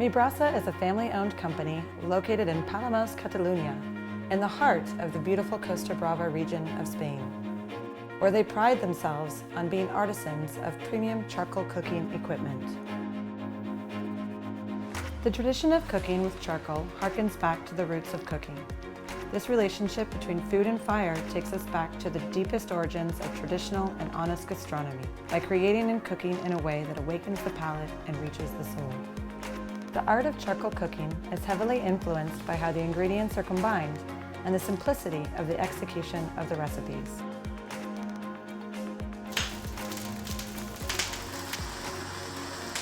Mibrasa is a family-owned company located in Palamos, Catalonia, in the heart of the beautiful Costa Brava region of Spain, where they pride themselves on being artisans of premium charcoal cooking equipment. The tradition of cooking with charcoal harkens back to the roots of cooking. This relationship between food and fire takes us back to the deepest origins of traditional and honest gastronomy by creating and cooking in a way that awakens the palate and reaches the soul. The art of charcoal cooking is heavily influenced by how the ingredients are combined and the simplicity of the execution of the recipes.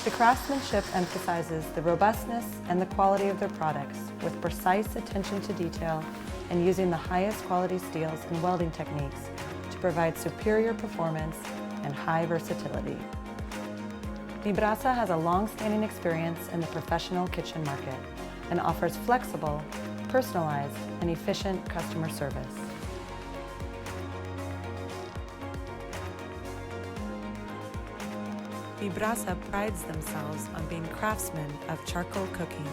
The craftsmanship emphasizes the robustness and the quality of their products with precise attention to detail and using the highest quality steels and welding techniques to provide superior performance and high versatility. Mibrasa has a long-standing experience in the professional kitchen market and offers flexible, personalized, and efficient customer service. Mibrasa prides themselves on being craftsmen of charcoal cooking.